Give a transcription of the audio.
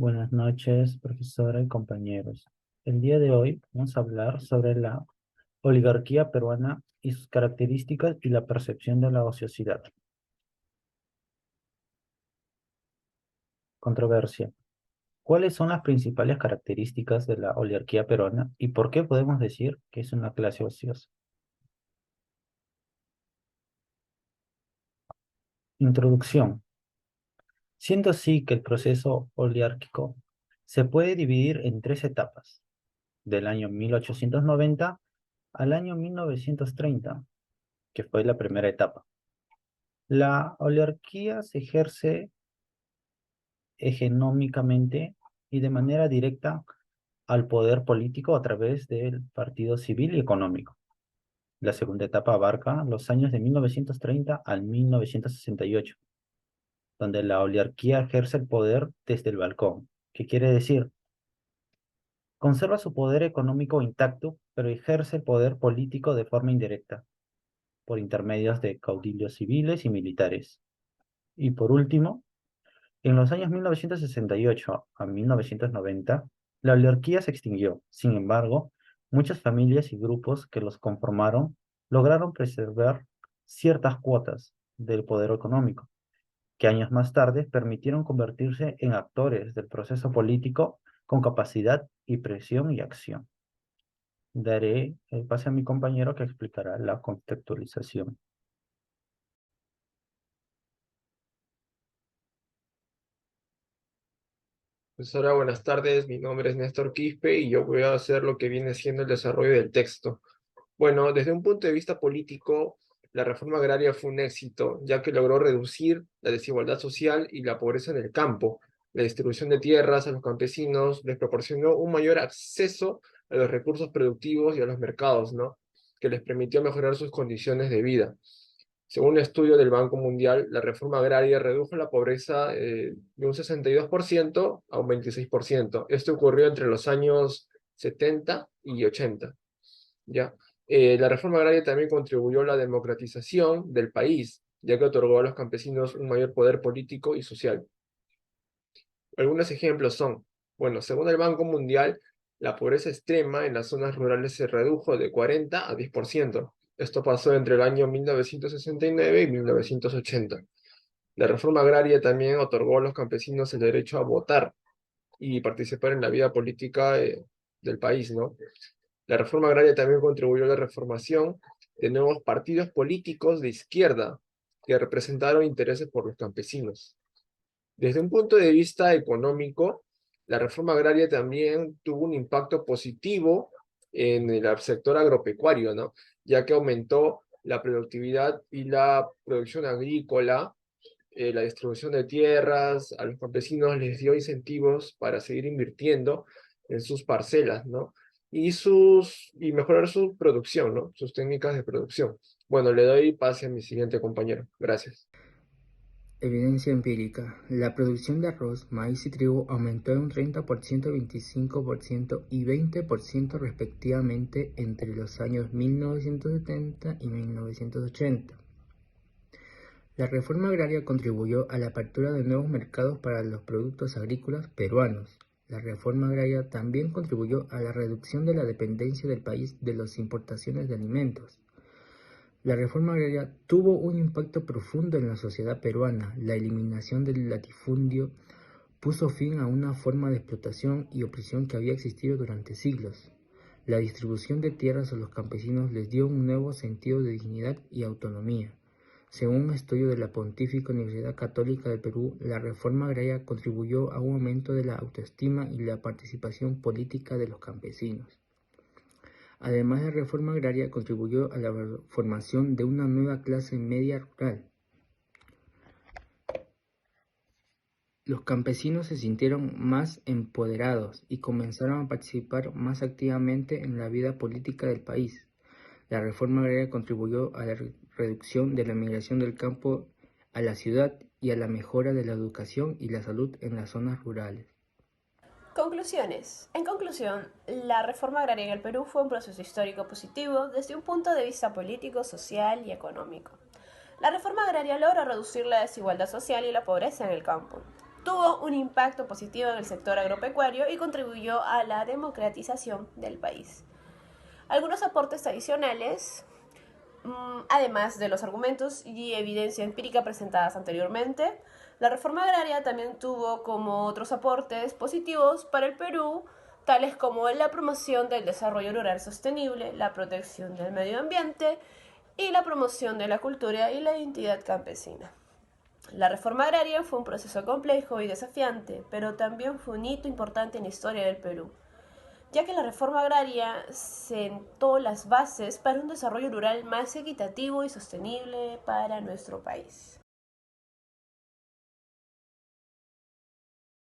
Buenas noches, profesora y compañeros. El día de hoy vamos a hablar sobre la oligarquía peruana y sus características y la percepción de la ociosidad. Controversia. ¿Cuáles son las principales características de la oligarquía peruana y por qué podemos decir que es una clase ociosa? Introducción. Siendo así que el proceso oligárquico se puede dividir en tres etapas, del año 1890 al año 1930, que fue la primera etapa. La oligarquía se ejerce hegemónicamente y de manera directa al poder político a través del partido civil y económico. La segunda etapa abarca los años de 1930 al 1968, donde la oligarquía ejerce el poder desde el balcón. ¿Qué quiere decir? Conserva su poder económico intacto, pero ejerce el poder político de forma indirecta, por intermedios de caudillos civiles y militares. Y por último, en los años 1968 a 1990, la oligarquía se extinguió. Sin embargo, muchas familias y grupos que los conformaron lograron preservar ciertas cuotas del poder económico, que años más tarde permitieron convertirse en actores del proceso político con capacidad y presión y acción. Daré el pase a mi compañero que explicará la contextualización. Profesora, buenas tardes. Mi nombre es Néstor Quispe y yo voy a hacer lo que viene siendo el desarrollo del texto. Bueno, desde un punto de vista político, la reforma agraria fue un éxito, ya que logró reducir la desigualdad social y la pobreza en el campo. La distribución de tierras a los campesinos les proporcionó un mayor acceso a los recursos productivos y a los mercados, ¿no? Que les permitió mejorar sus condiciones de vida. Según un estudio del Banco Mundial, la reforma agraria redujo la pobreza de un 62% a un 26%. Esto ocurrió entre los años 70 y 80. ¿Ya? La reforma agraria también contribuyó a la democratización del país, ya que otorgó a los campesinos un mayor poder político y social. Algunos ejemplos son, bueno, según el Banco Mundial, la pobreza extrema en las zonas rurales se redujo de 40 a 10%. Esto pasó entre el año 1969 y 1980. La reforma agraria también otorgó a los campesinos el derecho a votar y participar en la vida política del país, ¿no? La reforma agraria también contribuyó a la reformación de nuevos partidos políticos de izquierda que representaron intereses por los campesinos. Desde un punto de vista económico, la reforma agraria también tuvo un impacto positivo en el sector agropecuario, ¿no? Ya que aumentó la productividad y la producción agrícola, la distribución de tierras, a los campesinos les dio incentivos para seguir invirtiendo en sus parcelas, ¿no? Y mejorar su producción, ¿no? Sus técnicas de producción. Bueno, le doy pase a mi siguiente compañero. Gracias. Evidencia empírica: la producción de arroz, maíz y trigo aumentó en un 30%, 25% y 20% respectivamente entre los años 1970 y 1980. La reforma agraria contribuyó a la apertura de nuevos mercados para los productos agrícolas peruanos. La reforma agraria también contribuyó a la reducción de la dependencia del país de las importaciones de alimentos. La reforma agraria tuvo un impacto profundo en la sociedad peruana. La eliminación del latifundio puso fin a una forma de explotación y opresión que había existido durante siglos. La distribución de tierras a los campesinos les dio un nuevo sentido de dignidad y autonomía. Según un estudio de la Pontificia Universidad Católica del Perú, la reforma agraria contribuyó a un aumento de la autoestima y la participación política de los campesinos. Además, la reforma agraria contribuyó a la formación de una nueva clase media rural. Los campesinos se sintieron más empoderados y comenzaron a participar más activamente en la vida política del país. La reforma agraria contribuyó a la reducción de la migración del campo a la ciudad y a la mejora de la educación y la salud en las zonas rurales. Conclusiones. En conclusión, la reforma agraria en el Perú fue un proceso histórico positivo desde un punto de vista político, social y económico. La reforma agraria logra reducir la desigualdad social y la pobreza en el campo. tuvo un impacto positivo en el sector agropecuario y contribuyó a la democratización del país. Algunos aportes adicionales, además de los argumentos y evidencia empírica presentadas anteriormente, la reforma agraria también tuvo como otros aportes positivos para el Perú, tales como la promoción del desarrollo rural sostenible, la protección del medio ambiente y la promoción de la cultura y la identidad campesina. La reforma agraria fue un proceso complejo y desafiante, pero también fue un hito importante en la historia del Perú, ya que la reforma agraria sentó las bases para un desarrollo rural más equitativo y sostenible para nuestro país.